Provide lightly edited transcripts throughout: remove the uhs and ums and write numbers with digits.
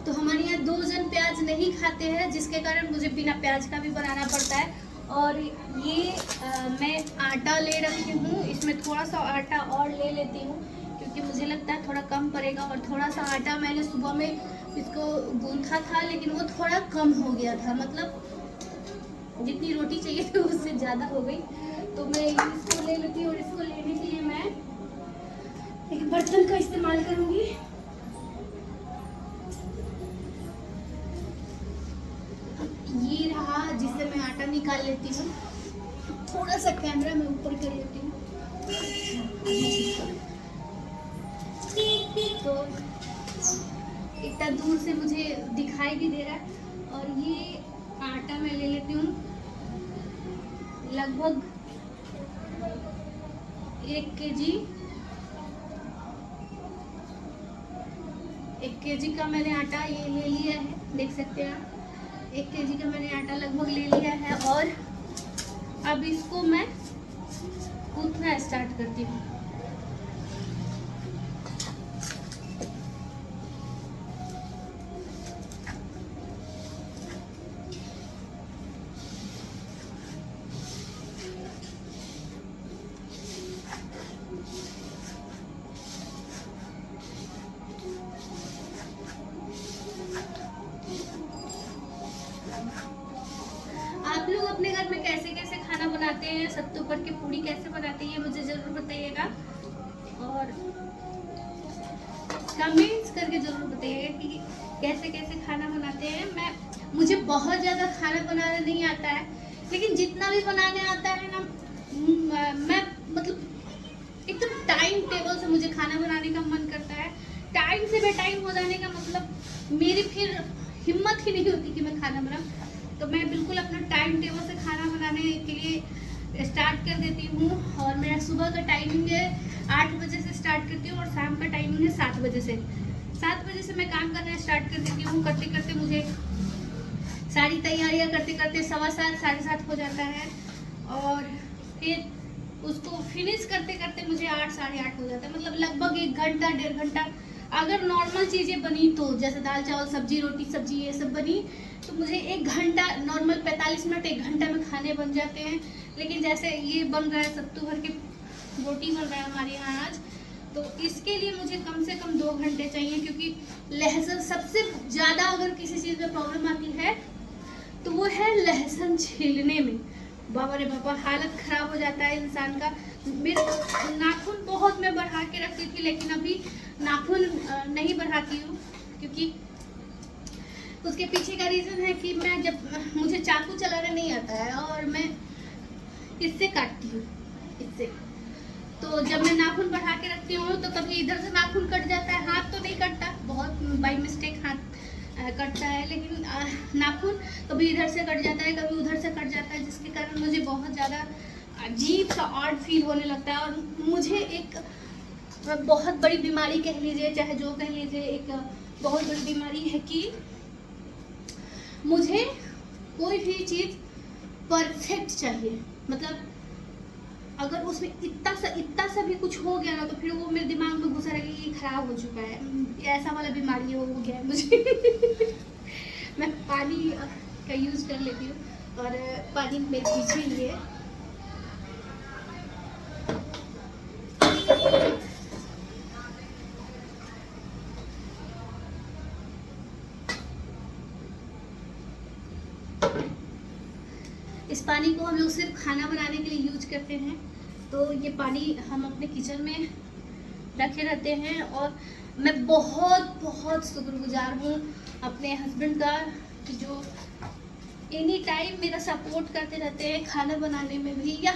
तो हमारे यहाँ 2 जन प्याज नहीं खाते हैं, जिसके कारण मुझे बिना प्याज का भी बनाना पड़ता है। और ये मैं आटा ले रखी हूँ, इसमें थोड़ा सा आटा और ले लेती हूँ क्योंकि मुझे लगता है थोड़ा कम पड़ेगा। और थोड़ा सा आटा मैंने सुबह में इसको गूंथा था, लेकिन वो थोड़ा कम हो गया था, मतलब जितनी रोटी चाहिए थी उससे ज़्यादा हो गई। तो मैं इसको ले लेती हूँ और इसको लेने के लिए मैं एक बर्तन का इस्तेमाल करूँगी। ये रहा जिससे मैं आटा निकाल लेती हूँ। थोड़ा सा कैमरा मैं ऊपर कर लेती हूँ तो इतना दूर से मुझे दिखाई भी दे रहा है। और ये आटा मैं ले लेती हूँ लगभग 1 केजी। 1 केजी का मैंने आटा ये ले लिया है, देख सकते हैं आप। 1 केजी का मैंने आटा लगभग ले लिया है और अब इसको मैं गूंथना स्टार्ट करती हूँ। आप लोग अपने घर में कैसे कैसे खाना बनाते हैं, सत्तू पर की पूड़ी कैसे बनाते हैं, ये मुझे जरूर बताइएगा। और कमेंट्स करके जरूर बताइएगा कि कैसे कैसे खाना बनाते हैं। मुझे बहुत ज़्यादा खाना बनाना नहीं आता है, लेकिन जितना भी बनाने आता है ना, मैं मतलब एकदम टाइम टेबल से मुझे खाना बनाने का मन करता है। टाइम से बेटाइम हो जाने का मतलब मेरी फिर हिम्मत ही नहीं होती कि मैं खाना बनाऊँ। तो मैं बिल्कुल अपना टाइम टेबल से खाना बनाने के लिए स्टार्ट कर देती हूँ। और मेरा सुबह का टाइमिंग है 8 बजे से स्टार्ट करती हूँ और शाम का टाइमिंग है 7 बजे से। 7 बजे से मैं काम करना स्टार्ट कर देती हूँ। करते करते मुझे सारी तैयारियाँ करते करते 7:15 साढ़े 7 हो जाता है और फिर उसको फिनिश करते करते मुझे 8 साढ़े 8 हो जाता है। मतलब लगभग 1 घंटा 1.5 घंटा अगर नॉर्मल चीज़ें बनी तो, जैसे दाल चावल सब्जी रोटी सब्जी ये सब बनी तो मुझे 1 घंटा, नॉर्मल 45 मिनट 1 घंटा में खाने बन जाते हैं। लेकिन जैसे ये बन रहा है सत्तू भर के रोटी बन रहा है हमारे यहाँ आज, तो इसके लिए मुझे कम से कम 2 घंटे चाहिए। क्योंकि लहसुन सबसे ज़्यादा अगर किसी चीज़ में प्रॉब्लम आती है तो वो है लहसुन छीलने में। बाबा रे बाबा, हालत ख़राब हो जाता है इंसान का। मेरे नाखून बहुत मैं बढ़ा के रखती थी, लेकिन अभी नाखून नहीं बढ़ाती हूँ क्योंकि उसके पीछे का रीज़न है कि मैं जब मुझे चाकू चलाना नहीं आता है और मैं इससे काटती हूँ, इससे। तो जब मैं नाखून बढ़ा के रखती हूँ तो कभी इधर से नाखून कट जाता है, हाथ तो नहीं कटता, बहुत बाई मिस्टेक हाथ कटता है, लेकिन नाखून कभी इधर से कट जाता है कभी उधर से कट जाता है, जिसके कारण मुझे बहुत ज़्यादा अजीब सा ऑड फील होने लगता है। और मुझे एक बहुत बड़ी बीमारी कह लीजिए, चाहे जो कह लीजिए, एक बहुत बड़ी बीमारी है कि मुझे कोई भी चीज़ परफेक्ट चाहिए। मतलब अगर उसमें इतना सा भी कुछ हो गया ना तो फिर वो मेरे दिमाग में घुसा रहेगा कि ये खराब हो चुका है, ऐसा वाला बीमारी हो गया है मुझे। मैं पानी का यूज़ कर लेती हूँ और पानी मेरे पीछे ही है। इस पानी को हम लोग सिर्फ खाना बनाने के लिए यूज करते हैं। तो ये पानी हम अपने किचन में रखे रहते हैं और मैं बहुत बहुत शुक्रगुजार हूँ अपने हस्बैंड का कि जो एनी टाइम मेरा सपोर्ट करते रहते हैं, खाना बनाने में भी या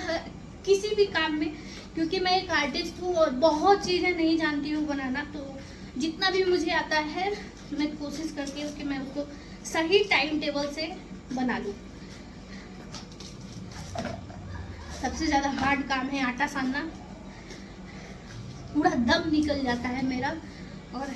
किसी भी काम में। क्योंकि मैं एक आर्टिस्ट हूँ और बहुत चीज़ें नहीं जानती हूँ बनाना, तो जितना भी मुझे आता है मैं कोशिश करती हूँ कि मैं उसको सही टाइम टेबल से बना लूँ। सबसे ज़्यादा हार्ड काम है आटा सानना, पूरा दम निकल जाता है मेरा। और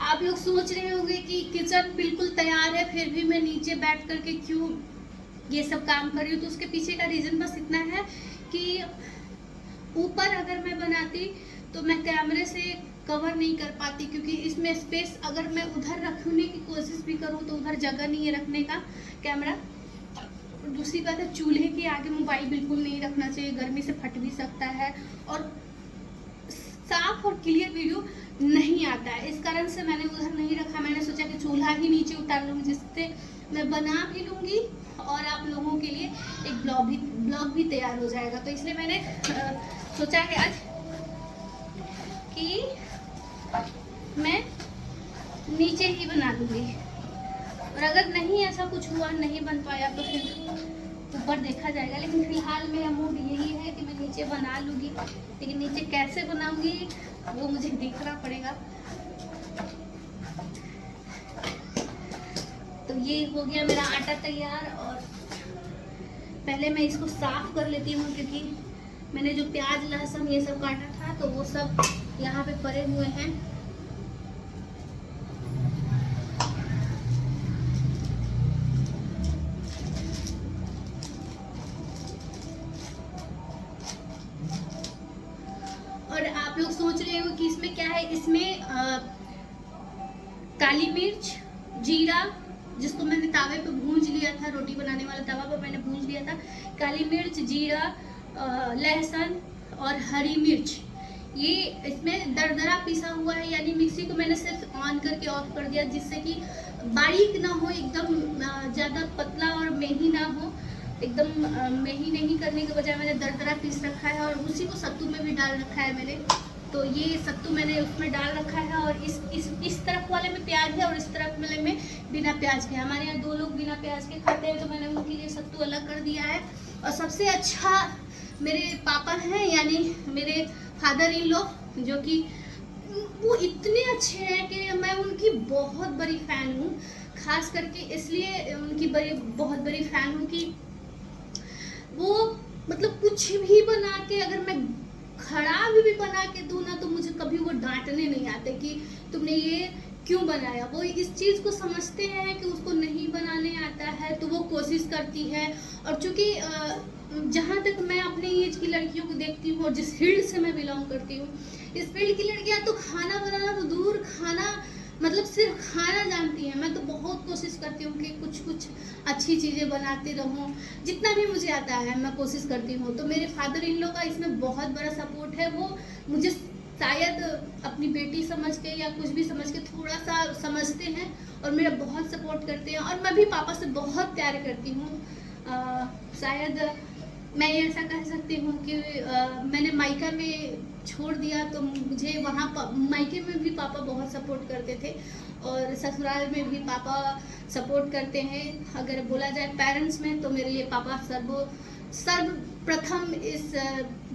आप लोग सोच रहे होंगे कि किचन बिल्कुल तैयार है फिर भी मैं नीचे बैठ करके क्यों ये सब काम कर रही हूँ। तो उसके पीछे का रीज़न बस इतना है कि ऊपर अगर मैं बनाती तो मैं कैमरे से कवर नहीं कर पाती, क्योंकि इसमें स्पेस अगर मैं उधर रखने की कोशिश भी करूँ तो उधर जगह नहीं है रखने का कैमरा। दूसरी बात है, चूल्हे के आगे मोबाइल बिल्कुल नहीं रखना चाहिए, गर्मी से फट भी सकता है और साफ और क्लियर वीडियो नहीं आता है। इस कारण से मैंने उधर नहीं रखा। मैंने सोचा कि चूल्हा ही नीचे उतार लूँगी, जिससे मैं बना भी लूँगी और आप लोगों के लिए एक ब्लॉग भी तैयार हो जाएगा। तो इसलिए मैंने सोचा है आज कि मैं नीचे ही बना लूँगी, और अगर नहीं ऐसा कुछ हुआ, नहीं बन पाया तो फिर ऊपर देखा जाएगा। लेकिन फिलहाल मेरा मूड यही है कि मैं नीचे बना लूँगी, लेकिन नीचे कैसे बनाऊँगी वो मुझे देखना पड़ेगा। तो ये हो गया मेरा आटा तैयार, और पहले मैं इसको साफ कर लेती हूँ, क्योंकि मैंने जो प्याज लहसुन ये सब काटा था तो वो सब यहाँ पे पड़े हुए हैं। और आप लोग सोच रहे हो कि इसमें क्या है, इसमें काली मिर्च, जीरा, जिसको मैंने तावे पे भूंज लिया था, रोटी बनाने वाला तवा पर मैंने भूंज लिया था, काली मिर्च, जीरा, लहसुन और हरी मिर्च, ये इसमें दरदरा पिसा हुआ है। यानी मिक्सी को मैंने सिर्फ ऑन करके ऑफ कर दिया, जिससे कि बारीक ना हो, एकदम ज़्यादा पतला और मेही ना हो। एकदम मेही नहीं करने के बजाय मैंने दरदरा पीस रखा है, और उसी को सत्तू में भी डाल रखा है मैंने। तो ये सत्तू मैंने उसमें डाल रखा है, और इस तरफ वाले में प्याज है और इस तरफ वाले में बिना प्याज के। हमारे यहाँ 2 लोग बिना प्याज के खाते हैं, तो मैंने उनके लिए सत्तू अलग कर दिया है। और सबसे अच्छा मेरे पापा हैं, यानी मेरे फादर इन लॉ, जो कि वो इतने अच्छे हैं कि मैं उनकी बहुत बड़ी फ़ैन हूँ। खास करके इसलिए उनकी बहुत बड़ी फ़ैन हूँ कि वो मतलब कुछ भी बना के, अगर मैं खराब भी बना के दूँ ना, तो मुझे कभी वो डांटने नहीं आते कि तुमने ये क्यों बनाया। वो इस चीज़ को समझते हैं कि उसको नहीं बनाने आता है, तो वो कोशिश करती है। और चूँकि जहाँ तक मैं अपनी एज की लड़कियों को देखती हूँ और जिस फील्ड से मैं बिलोंग करती हूँ, इस फील्ड की लड़कियाँ तो खाना बनाना तो दूर, खाना मतलब सिर्फ खाना जानती हैं। मैं तो बहुत कोशिश करती हूँ कि कुछ अच्छी चीज़ें बनाती रहूँ, जितना भी मुझे आता है मैं कोशिश करती हूँ। तो मेरे फादर इन लोग का इसमें बहुत बड़ा सपोर्ट है। वो मुझे शायद अपनी बेटी समझ के या कुछ भी समझ के थोड़ा सा समझते हैं, और मेरा बहुत सपोर्ट करते हैं। और मैं भी पापा से बहुत प्यार करती हूँ। शायद मैं ऐसा कह सकती हूँ कि मैंने मायका में छोड़ दिया, तो मुझे वहाँ मायके में भी पापा बहुत सपोर्ट करते थे, और ससुराल में भी पापा सपोर्ट करते हैं। अगर बोला जाए पेरेंट्स में, तो मेरे लिए पापा सर्वप्रथम इस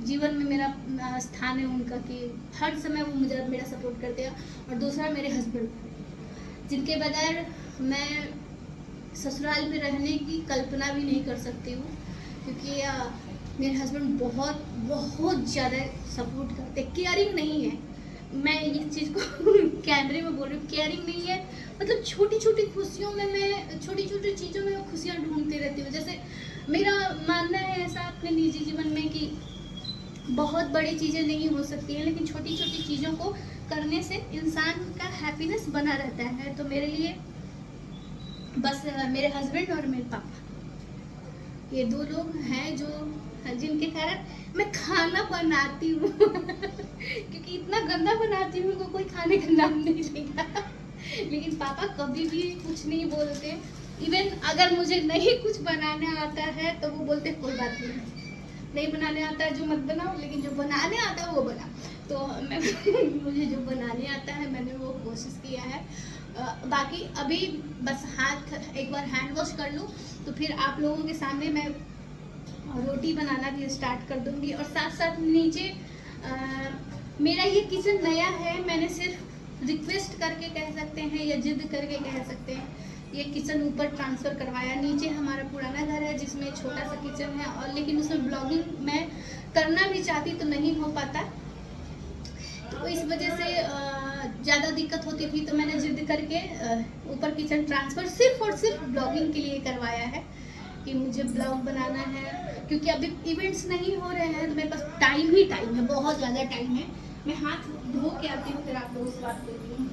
जीवन में मेरा स्थान है उनका, कि हर समय वो मुझे मेरा सपोर्ट करते हैं। और दूसरा मेरे हस्बैंड, जिनके बगैर मैं ससुराल में रहने की कल्पना भी नहीं कर सकती हूँ, क्योंकि मेरे हस्बैंड बहुत ज़्यादा सपोर्ट करते, केयरिंग नहीं है। मैं इस चीज़ को कैमरे में बोल रही हूँ, केयरिंग नहीं है। मतलब छोटी छोटी खुशियों में, मैं छोटी छोटी चीज़ों में खुशियाँ ढूंढती रहती हूँ। जैसे मेरा मानना है ऐसा अपने निजी जीवन में कि बहुत बड़ी चीज़ें नहीं हो सकती हैं, लेकिन छोटी छोटी चीज़ों को करने से इंसान का हैप्पीनेस बना रहता है। तो मेरे लिए बस मेरे हस्बैंड और मेरे पापा, ये 2 लोग हैं जो जिनके कारण मैं खाना बनाती हूँ क्योंकि इतना गंदा बनाती हूँ कि कोई खाने का नाम नहीं लेगा लेकिन पापा कभी भी कुछ नहीं बोलते। इवन अगर मुझे नहीं कुछ बनाने आता है तो वो बोलते कोई बात नहीं बनाने आता है जो मत बनाओ, लेकिन जो बनाने आता है वो बना। तो मैं मुझे जो बनाने आता है मैंने वो कोशिश किया है। बाकी अभी बस हाथ एक बार हैंड वॉश कर लूँ तो फिर आप लोगों के सामने मैं रोटी बनाना भी स्टार्ट कर दूंगी। और साथ साथ नीचे मेरा ये किचन नया है, मैंने सिर्फ रिक्वेस्ट करके कह सकते हैं या जिद करके कह सकते हैं, ये किचन ऊपर ट्रांसफ़र करवाया। नीचे हमारा पुराना घर है जिसमें छोटा सा किचन है, और लेकिन उसमें ब्लॉगिंग मैं करना भी चाहती तो नहीं हो पाता, तो इस वजह से ज़्यादा दिक्कत होती थी। तो मैंने जिद करके ऊपर किचन ट्रांसफ़र सिर्फ और सिर्फ ब्लॉगिंग के लिए करवाया है। कि मुझे ब्लॉग बनाना है, क्योंकि अभी इवेंट्स नहीं हो रहे हैं तो मेरे पास टाइम ही टाइम है, बहुत ज़्यादा टाइम है। मैं हाथ धो के आती हूँ, फिर आप लोगों से बात करती हूँ।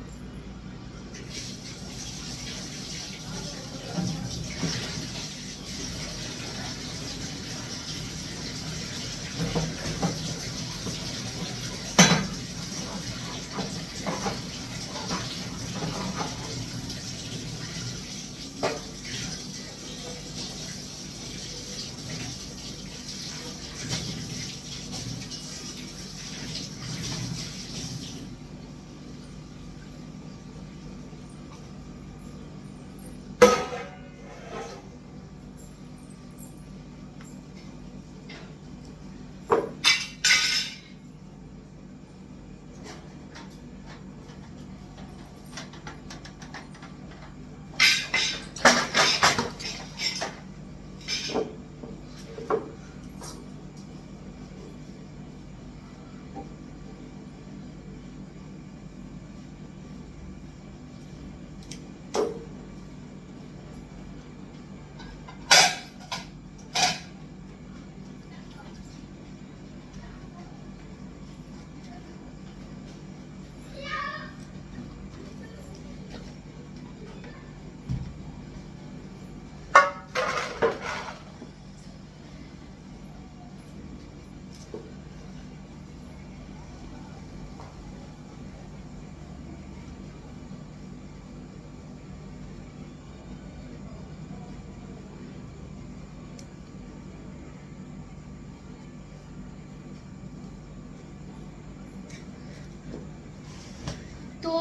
तो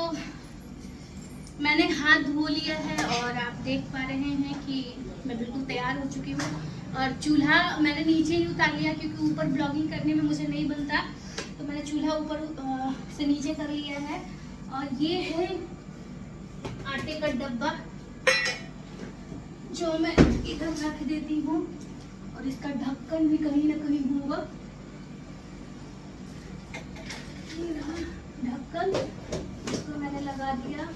मैंने हाथ धो लिया है और आप देख पा रहे हैं कि मैं बिल्कुल तैयार हो चुकी हूँ। और चूल्हा मैंने नीचे ही उतार लिया, क्योंकि ऊपर ब्लॉगिंग करने में मुझे नहीं बनता, तो मैंने चूल्हा ऊपर से नीचे कर लिया है। और ये है आटे का डब्बा जो मैं इधर रख देती हूँ, और इसका ढक्कन भी कहीं ना कहीं होगा। ढक्कन इसको मैंने लगा दिया।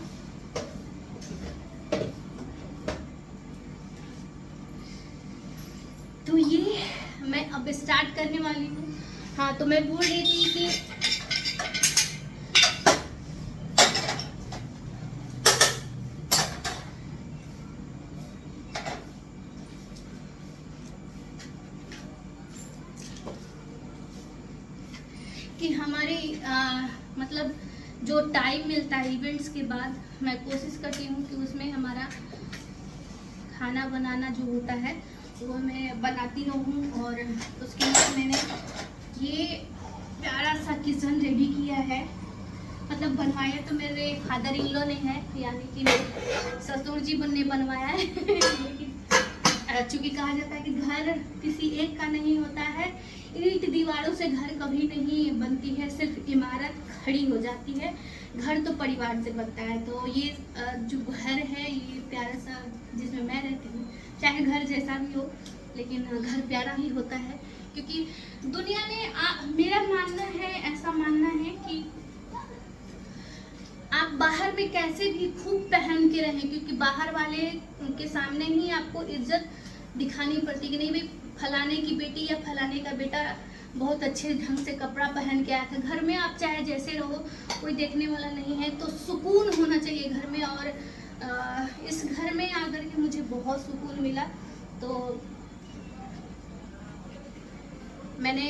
तो ये मैं अब स्टार्ट करने वाली हूँ। हाँ, तो मैं बोल रही थी कि हमारी मतलब जो टाइम मिलता है इवेंट्स के बाद, मैं कोशिश करती हूँ कि उसमें हमारा खाना बनाना जो होता है वो मैं बनाती रहूँ। और उसके लिए मैंने ये प्यारा सा किचन रेडी किया है। मतलब बनवाया तो मेरे फादर इन लॉ ने है, यानी कि मेरे ससुर जी ने बनवाया है। लेकिन चूँकि कहा जाता है कि घर किसी एक का नहीं होता है, ईंट दीवारों से घर कभी नहीं बनती है, सिर्फ इमारत खड़ी हो जाती है। घर तो परिवार से बनता है। तो ये जो घर है, ये प्यारा सा जिसमें मैं रहती हूँ, चाहे घर जैसा भी हो लेकिन घर प्यारा ही होता है। क्योंकि दुनिया में मेरा मानना है, ऐसा मानना है कि आप बाहर में कैसे भी खूब पहन के रहें, क्योंकि बाहर वाले के सामने ही आपको इज्जत दिखानी पड़ती कि नहीं भाई फलाने की बेटी या फलाने का बेटा बहुत अच्छे ढंग से कपड़ा पहन के आया था। घर में आप चाहे जैसे रहो, कोई देखने वाला नहीं है, तो सुकून होना चाहिए घर में। और इस घर में आकर के मुझे बहुत सुकून मिला। तो मैंने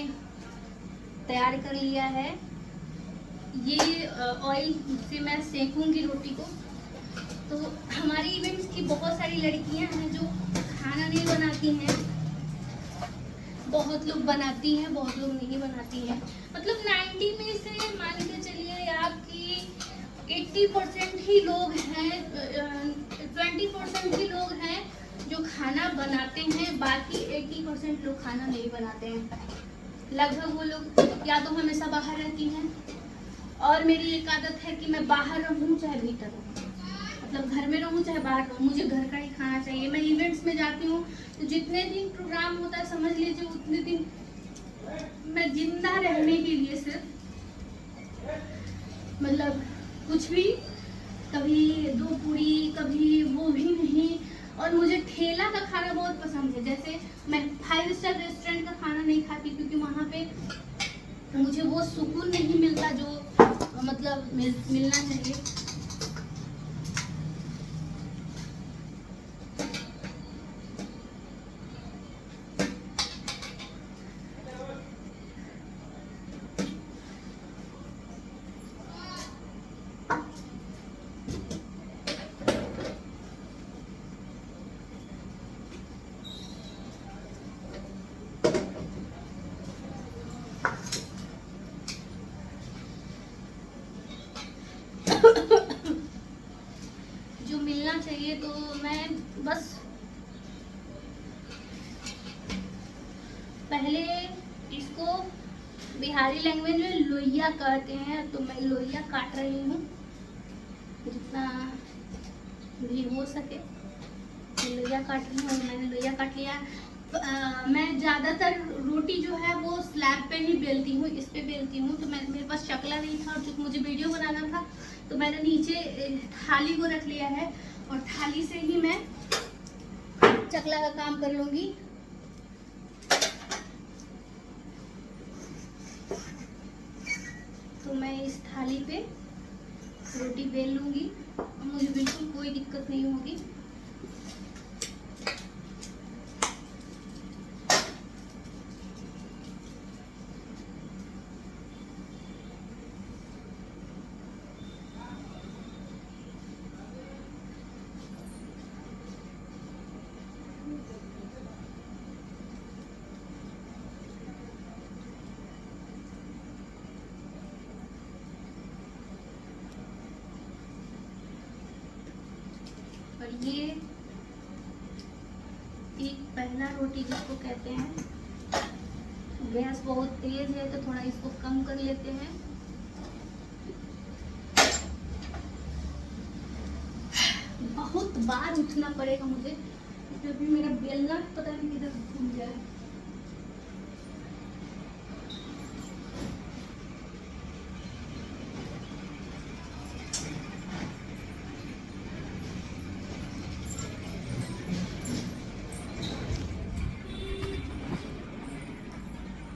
तैयार कर लिया है, ये ऑयल से मैं सेकूंगी रोटी को। तो हमारी इवेंट्स की बहुत सारी लड़कियां हैं जो खाना नहीं बनाती हैं, बहुत लोग बनाती हैं, बहुत लोग नहीं बनाती हैं। मतलब 90 में से मान के चलिए आपकी 80% ही लोग हैं, 20% ही लोग हैं जो खाना बनाते हैं, बाकी 80% लोग खाना नहीं बनाते हैं। लगभग वो लोग या तो हमेशा बाहर रहती हैं, और मेरी एक आदत है कि मैं बाहर रहूँ चाहे भीतर रहूँ, मतलब घर में रहूँ चाहे बाहर रहूँ, मुझे घर का ही खाना चाहिए। मैं इवेंट्स में जाती हूँ तो जितने दिन प्रोग्राम होता है समझ लीजिए उतने दिन मैं जिंदा रहने के लिए सिर्फ मतलब कुछ भी, कभी 2 पूरी, कभी वो भी नहीं, और मुझे ठेला का खाना बहुत पसंद है। जैसे मैं 5 स्टार रेस्टोरेंट का खाना नहीं खाती, क्योंकि वहाँ पे मुझे वो सुकून नहीं मिलता जो मतलब मिलना चाहिए। जो मिलना चाहिए, तो मैं बस पहले इसको बिहारी लैंग्वेज में लोइया कहते हैं, तो मैं लोइया काट रही हूँ जितना भी हो सके। लोइया काट रही हूँ, मैंने लोइया काट लिया। मैं ज़्यादातर रोटी जो है वो स्लैब पे ही बेलती हूँ, इस पे बेलती हूँ। तो मेरे पास चकला नहीं था, और चूँकि मुझे वीडियो बनाना था तो मैंने नीचे थाली को रख लिया है, और थाली से ही मैं चकला का काम कर लूँगी। तो मैं इस थाली पे रोटी बेल लूँगी और मुझे बिल्कुल कोई दिक्कत नहीं होगी। और ये एक पहला रोटी जिसको कहते हैं। गैस बहुत तेज है तो थोड़ा इसको कम कर लेते हैं। बहुत बार उठना पड़ेगा मुझे, क्योंकि मेरा बेलना पता नहीं किधर घूम जाए।